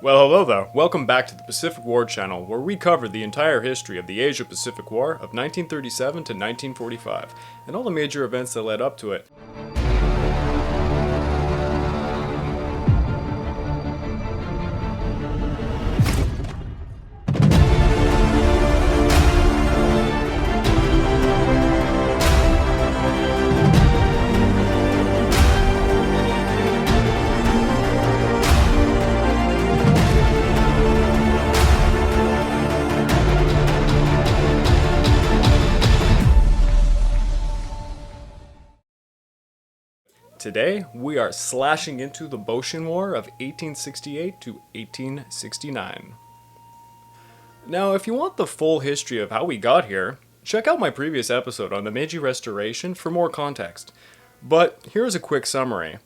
Well, hello there. Welcome back to the Pacific War channel, where we cover the entire history of the Asia-Pacific War of 1937 to 1945, and all the major events that led up to it. Today, we are slashing into the Boshin War of 1868 to 1869. Now, if you want the full history of how we got here, check out my previous episode on the Meiji Restoration for more context. But here's a quick summary.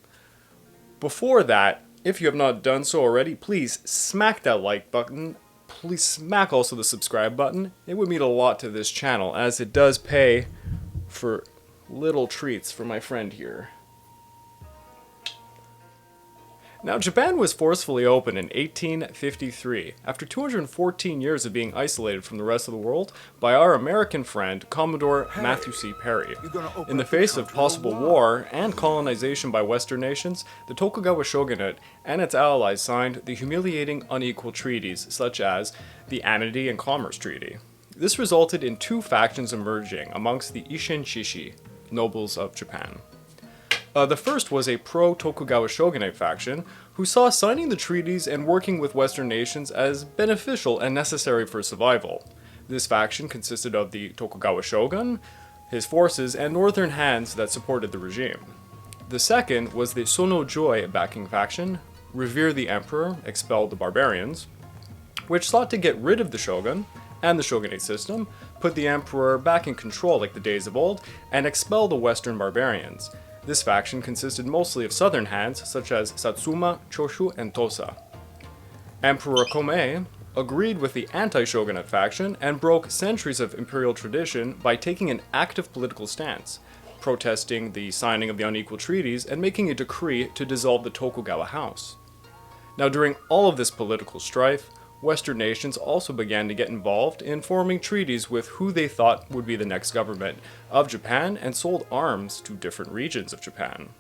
Before that, if you have not done so already, please smack that like button. Please smack also the subscribe button. It would mean a lot to this channel, as it does pay for little treats for my friend here. Now, Japan was forcefully opened in 1853, after 214 years of being isolated from the rest of the world, by our American friend, Commodore Matthew C. Perry. In the face of possible war and colonization by Western nations, the Tokugawa Shogunate and its allies signed the humiliating unequal treaties, such as the Amity and Commerce Treaty. This resulted in two factions emerging amongst the Isshin Shishi, nobles of Japan. The first was a pro-Tokugawa Shogunate faction, who saw signing the treaties and working with Western nations as beneficial and necessary for survival. This faction consisted of the Tokugawa Shogun, his forces, and northern hands that supported the regime. The second was the sonnō backing faction, revere the emperor, expel the barbarians, which sought to get rid of the shogun and the shogunate system, put the emperor back in control like the days of old, and expel the western barbarians. This faction consisted mostly of southern hands, such as Satsuma, Chōshū, and Tosa. Emperor Komei agreed with the anti-shogunate faction and broke centuries of imperial tradition by taking an active political stance, protesting the signing of the unequal treaties and making a decree to dissolve the Tokugawa house. Now, during all of this political strife, Western nations also began to get involved in forming treaties with who they thought would be the next government of Japan and sold arms to different regions of Japan.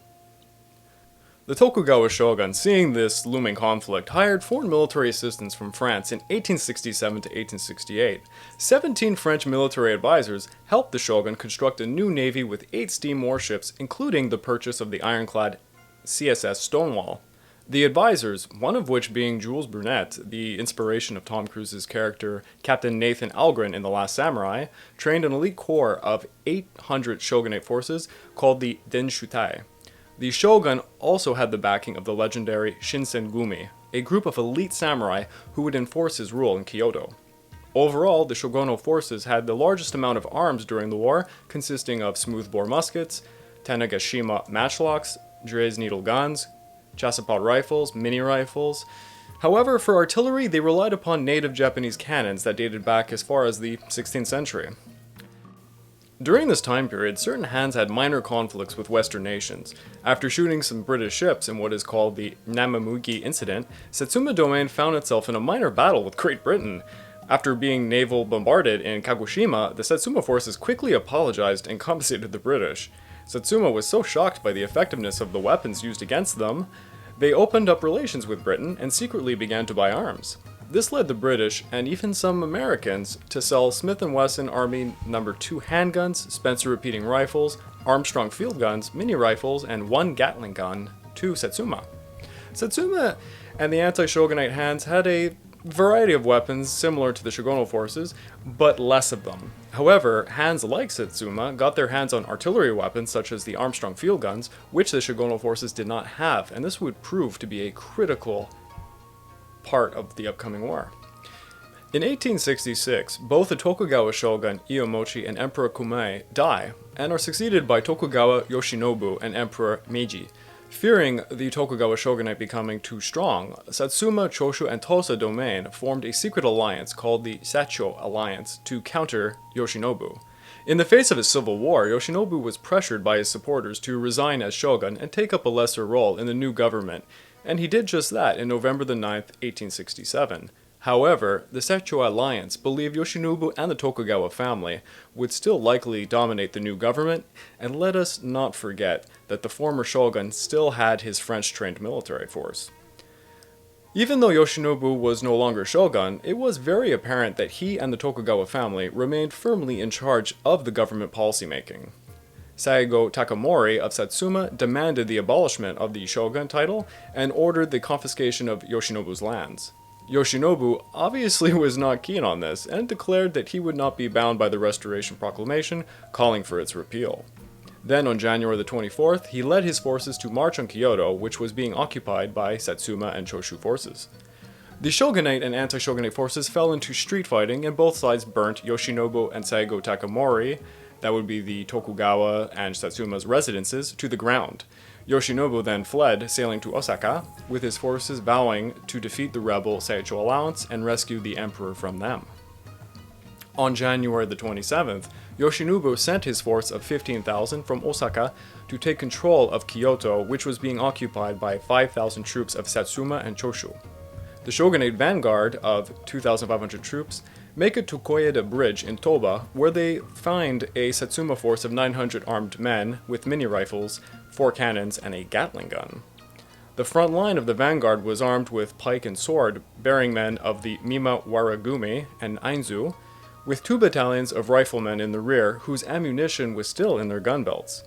The Tokugawa shogun, seeing this looming conflict, hired foreign military assistance from France in 1867 to 1868. 17 French military advisors helped the shogun construct a new navy with 8 steam warships, including the purchase of the ironclad CSS Stonewall. The advisors, one of which being Jules Brunet, the inspiration of Tom Cruise's character Captain Nathan Algren in The Last Samurai, trained an elite corps of 800 shogunate forces called the Denshūtai. The shogun also had the backing of the legendary Shinsengumi, a group of elite samurai who would enforce his rule in Kyoto. Overall, the shogunal forces had the largest amount of arms during the war, consisting of smoothbore muskets, Tanegashima matchlocks, Dreyse needle guns, Chassepot rifles, mini rifles. However, for artillery, they relied upon native Japanese cannons that dated back as far as the 16th century. During this time period, certain hands had minor conflicts with Western nations. After shooting some British ships in what is called the Namamugi Incident, Satsuma Domain found itself in a minor battle with Great Britain. After being naval bombarded in Kagoshima, the Satsuma forces quickly apologized and compensated the British. Satsuma was so shocked by the effectiveness of the weapons used against them, they opened up relations with Britain and secretly began to buy arms. This led the British, and even some Americans, to sell Smith & Wesson Army No. 2 handguns, Spencer repeating rifles, Armstrong field guns, mini rifles, and 1 Gatling gun to Satsuma. Satsuma and the anti-shogunate hands had a variety of weapons similar to the shogunal forces, but less of them. However, hands like Satsuma got their hands on artillery weapons such as the Armstrong field guns, which the shogunal forces did not have, and this would prove to be a critical part of the upcoming war. In 1866, both the Tokugawa shogun Iemochi and Emperor Komei die, and are succeeded by Tokugawa Yoshinobu and Emperor Meiji. Fearing the Tokugawa shogunate becoming too strong, Satsuma, Chōshū, and Tosa domain formed a secret alliance called the Satchō Alliance to counter Yoshinobu. In the face of a civil war, Yoshinobu was pressured by his supporters to resign as shogun and take up a lesser role in the new government, And he did just that in November the 9th, 1867. However, the Satchō Alliance believed Yoshinobu and the Tokugawa family would still likely dominate the new government, and let us not forget that the former shogun still had his French-trained military force. Even though Yoshinobu was no longer shogun, it was very apparent that he and the Tokugawa family remained firmly in charge of the government policymaking. Saigo Takamori of Satsuma demanded the abolishment of the shogun title and ordered the confiscation of Yoshinobu's lands. Yoshinobu obviously was not keen on this and declared that he would not be bound by the Restoration Proclamation, calling for its repeal. Then on January the 24th, he led his forces to march on Kyoto, which was being occupied by Satsuma and Chōshū forces. The shogunate and anti-shogunate forces fell into street fighting, and both sides burnt Yoshinobu and Saigo Takamori, that would be the Tokugawa and Satsuma's residences, to the ground. Yoshinobu then fled, sailing to Osaka, with his forces vowing to defeat the rebel Satchō Alliance and rescue the emperor from them. On January the 27th, Yoshinobu sent his force of 15,000 from Osaka to take control of Kyoto, which was being occupied by 5,000 troops of Satsuma and Chōshū. The shogunate vanguard of 2,500 troops make it to Koyeda Bridge in Toba, where they find a Satsuma force of 900 armed men with mini rifles, 4 cannons, and a Gatling gun. The front line of the vanguard was armed with pike and sword, bearing men of the Mima Waragumi and Ainzu, with 2 battalions of riflemen in the rear whose ammunition was still in their gun belts.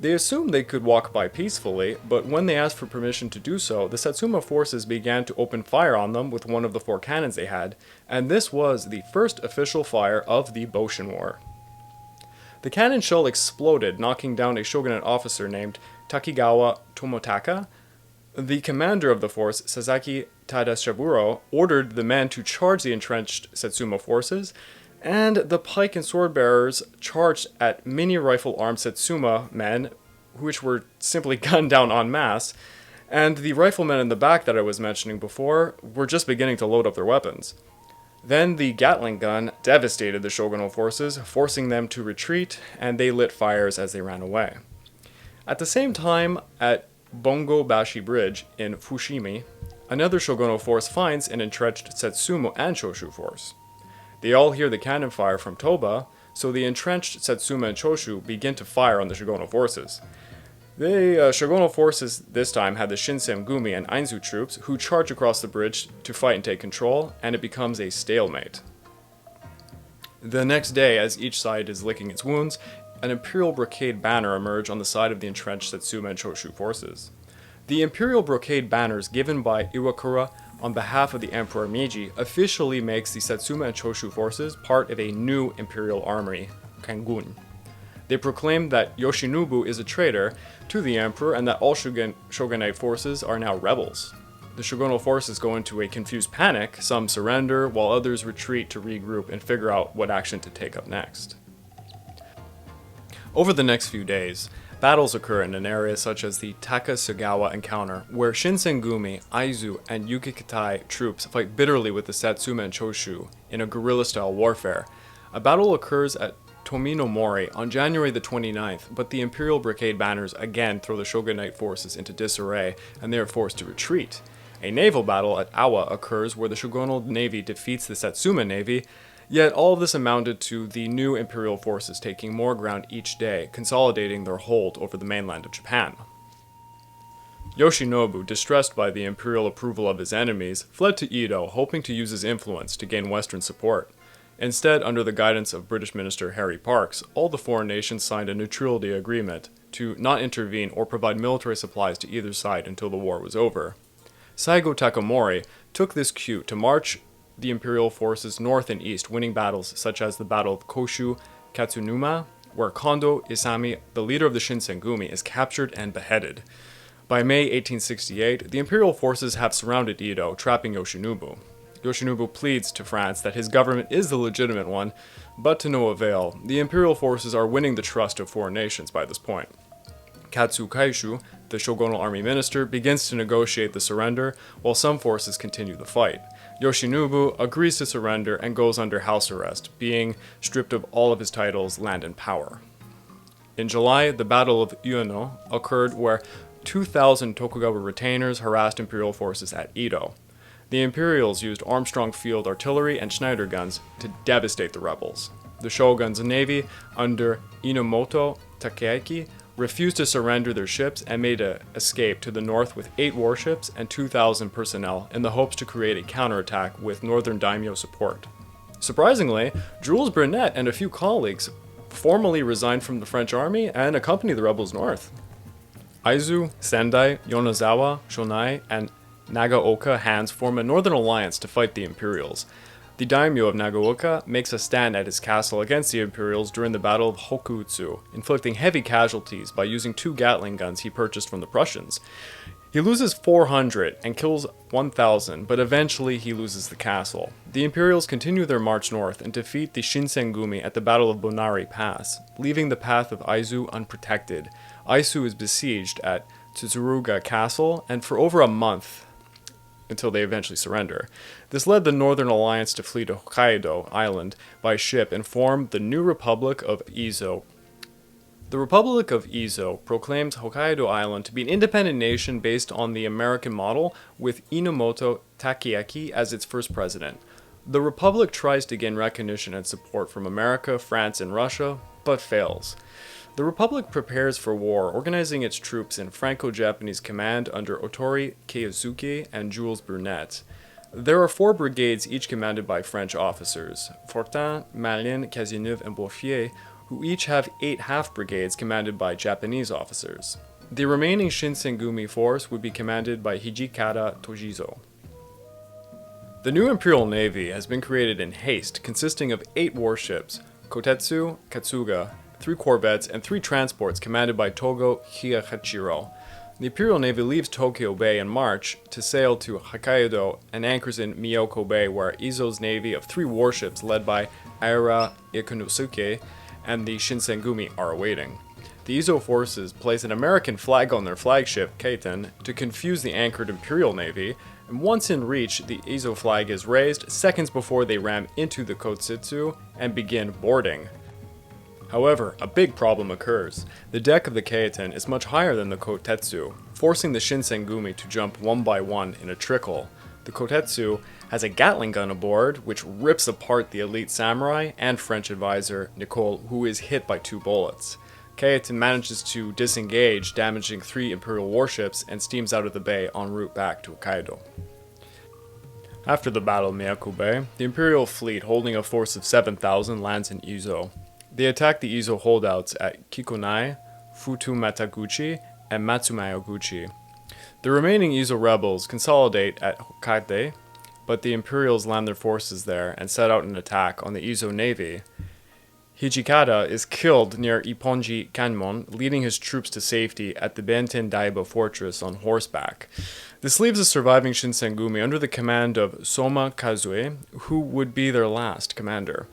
They assumed they could walk by peacefully, but when they asked for permission to do so, the Satsuma forces began to open fire on them with one of the 4 cannons they had, and this was the first official fire of the Boshin War. The cannon shell exploded, knocking down a shogunate officer named Takigawa Tomotaka. The commander of the force, Sasaki Tadashiburo, ordered the men to charge the entrenched Satsuma forces, and the pike and sword bearers charged at mini rifle armed Satsuma men, which were simply gunned down en masse, and the riflemen in the back that I was mentioning before were just beginning to load up their weapons. Then the Gatling gun devastated the shogunal forces, forcing them to retreat, and they lit fires as they ran away. At the same time, at Bongo-bashi Bridge in Fushimi, another shogunal force finds an entrenched Satsuma and Chōshū force. They all hear the cannon fire from Toba, so the entrenched Satsuma and Chōshū begin to fire on the shogunal forces. The shogunal forces this time had the Shinsengumi and Ainzu troops, who charge across the bridge to fight and take control, and it becomes a stalemate. The next day, as each side is licking its wounds, an Imperial brocade banner emerge on the side of the entrenched Satsuma and Chōshū forces. The Imperial brocade banners given by Iwakura on behalf of the Emperor Meiji officially makes the Satsuma and Chōshū forces part of a new Imperial army, Kangun. They proclaim that Yoshinobu is a traitor to the Emperor and that all shogunate forces are now rebels. The shogunal forces go into a confused panic, some surrender, while others retreat to regroup and figure out what action to take up next. Over the next few days, battles occur in an area such as the Takasugawa encounter, where Shinsengumi, Aizu, and Yukikitai troops fight bitterly with the Satsuma and Chōshū in a guerrilla-style warfare. A battle occurs at Tominomori on January the 29th, but the Imperial brocade banners again throw the shogunate forces into disarray, and they are forced to retreat. A naval battle at Awa occurs where the shogunal navy defeats the Satsuma navy, yet all of this amounted to the new imperial forces taking more ground each day, consolidating their hold over the mainland of Japan. Yoshinobu, distressed by the imperial approval of his enemies, fled to Edo, hoping to use his influence to gain Western support. Instead, under the guidance of British Minister Harry Parkes, all the foreign nations signed a neutrality agreement to not intervene or provide military supplies to either side until the war was over. Saigo Takamori took this cue to march the imperial forces north and east, winning battles such as the Battle of Koshu Katsunuma, where Kondo Isami, the leader of the Shinsengumi, is captured and beheaded. By May 1868, the imperial forces have surrounded Edo, trapping Yoshinobu. Yoshinobu pleads to France that his government is the legitimate one, but to no avail. The imperial forces are winning the trust of foreign nations by this point. Katsu Kaishu, the shogunal army minister, begins to negotiate the surrender, while some forces continue the fight. Yoshinobu agrees to surrender and goes under house arrest, being stripped of all of his titles, land, and power. In July, the Battle of Ueno occurred where 2,000 Tokugawa retainers harassed imperial forces at Edo. The Imperials used Armstrong field artillery and Schneider guns to devastate the rebels. The shogun's navy, under Inomoto Takayaki, refused to surrender their ships and made an escape to the north with 8 warships and 2,000 personnel in the hopes to create a counterattack with northern daimyo support. Surprisingly, Jules Brunet and a few colleagues formally resigned from the French army and accompanied the rebels north. Aizu, Sendai, Yonezawa, Shonai, and Nagaoka hands form a northern alliance to fight the Imperials. The daimyo of Nagaoka makes a stand at his castle against the Imperials during the Battle of Hokutsu, inflicting heavy casualties by using 2 Gatling guns he purchased from the Prussians. He loses 400 and kills 1,000, but eventually he loses the castle. The Imperials continue their march north and defeat the Shinsengumi at the Battle of Bonari Pass, leaving the path of Aizu unprotected. Aizu is besieged at Tsuruga Castle, and for over a month, until they eventually surrender. This led the Northern Alliance to flee to Hokkaido Island by ship and form the new Republic of Izo. The Republic of Izo proclaims Hokkaido Island to be an independent nation based on the American model, with Inomoto Takayaki as its first president. The Republic tries to gain recognition and support from America, France, and Russia, but fails. The Republic prepares for war, organizing its troops in Franco-Japanese command under Otori Keizuki and Jules Brunet. There are 4 brigades, each commanded by French officers: Fortin, Malin, Cazeneuve, and Bouffier, who each have 8 half-brigades commanded by Japanese officers. The remaining Shinsengumi force would be commanded by Hijikata Tojizo. The new Imperial Navy has been created in haste, consisting of 8 warships: Kotetsu, Katsuga, 3 corvettes, and 3 transports commanded by Togo Hyachiro. The Imperial Navy leaves Tokyo Bay in March to sail to Hokkaido and anchors in Miyako Bay, where Izo's navy of 3 warships led by Aira Ikunosuke and the Shinsengumi are awaiting. The Izo forces place an American flag on their flagship, Kaiten, to confuse the anchored Imperial Navy, and once in reach, the Izo flag is raised seconds before they ram into the Kotsutsu and begin boarding. However, a big problem occurs. The deck of the Kaiten is much higher than the Kotetsu, forcing the Shinsengumi to jump one by one in a trickle. The Kotetsu has a Gatling gun aboard, which rips apart the elite samurai and French advisor Nicole, who is hit by 2 bullets. Kaiten manages to disengage, damaging 3 Imperial warships, and steams out of the bay en route back to Hokkaido. After the Battle of Miyako Bay, the Imperial fleet, holding a force of 7,000, lands in Izo. They attack the Izo holdouts at Kikonai, Futumataguchi, and Matsumayoguchi. The remaining Izo rebels consolidate at Hokkaido, but the Imperials land their forces there and set out an attack on the Izo navy. Hijikata is killed near Ipponji Kanmon, leading his troops to safety at the Benten Daiba fortress on horseback. This leaves the surviving Shinsengumi under the command of Soma Kazue, who would be their last commander.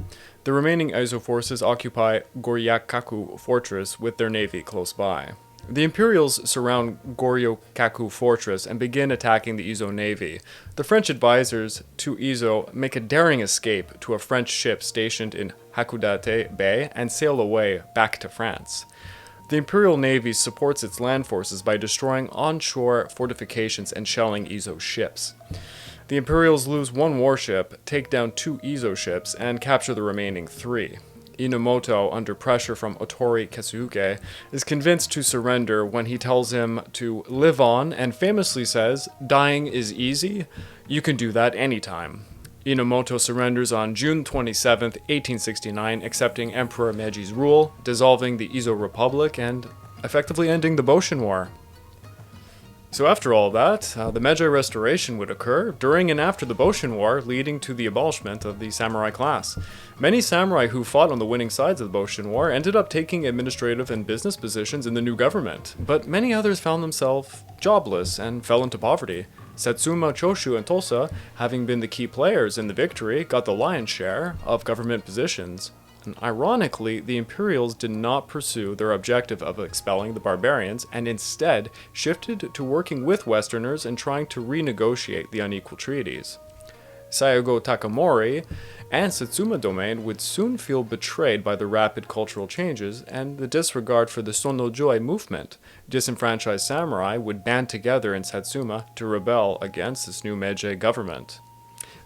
The remaining Izo forces occupy Goryakaku fortress with their navy close by. The Imperials surround Goryakaku fortress and begin attacking the Izo navy. The French advisors to Izo make a daring escape to a French ship stationed in Hakodate Bay and sail away back to France. The Imperial Navy supports its land forces by destroying onshore fortifications and shelling Izo ships. The Imperials lose 1 warship, take down 2 Izo ships, and capture the remaining 3. Inomoto, under pressure from Otori Keizuki, is convinced to surrender when he tells him to live on and famously says, "Dying is easy. You can do that anytime." Inomoto surrenders on June 27, 1869, accepting Emperor Meiji's rule, dissolving the Izo Republic, and effectively ending the Boshin War. So after all that, the Meiji Restoration would occur during and after the Boshin War, leading to the abolishment of the samurai class. Many samurai who fought on the winning sides of the Boshin War ended up taking administrative and business positions in the new government, but many others found themselves jobless and fell into poverty. Satsuma, Chōshū, and Tosa, having been the key players in the victory, got the lion's share of government positions. And ironically, the Imperials did not pursue their objective of expelling the barbarians and instead shifted to working with Westerners and trying to renegotiate the unequal treaties. Saigo Takamori and Satsuma domain would soon feel betrayed by the rapid cultural changes and the disregard for the sonnō movement. Disenfranchised samurai would band together in Satsuma to rebel against this new Meiji government.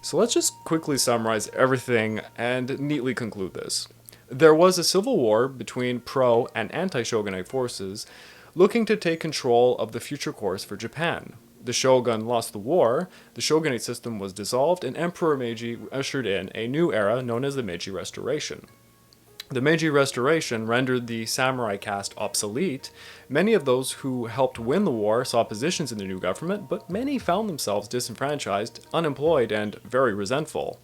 So let's just quickly summarize everything and neatly conclude this. There was a civil war between pro- and anti-shogunate forces looking to take control of the future course for Japan. The shogun lost the war, the shogunate system was dissolved, and Emperor Meiji ushered in a new era known as the Meiji Restoration. The Meiji Restoration rendered the samurai caste obsolete. Many of those who helped win the war saw positions in the new government, but many found themselves disenfranchised, unemployed, and very resentful.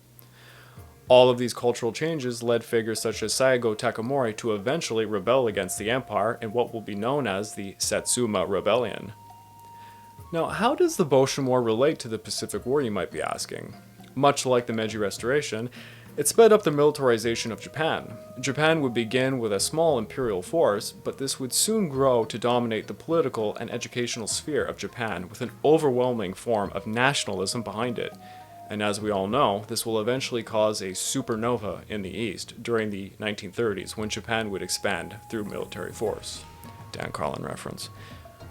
All of these cultural changes led figures such as Saigo Takamori to eventually rebel against the empire in what will be known as the Satsuma Rebellion. Now, how does the Boshin War relate to the Pacific War, you might be asking? Much like the Meiji Restoration, it sped up the militarization of Japan. Japan would begin with a small imperial force, but this would soon grow to dominate the political and educational sphere of Japan with an overwhelming form of nationalism behind it. And as we all know, this will eventually cause a supernova in the East during the 1930s when Japan would expand through military force. Dan Carlin reference.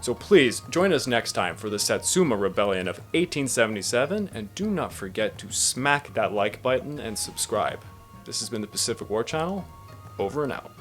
So please, join us next time for the Satsuma Rebellion of 1877, and do not forget to smack that like button and subscribe. This has been the Pacific War Channel, over and out.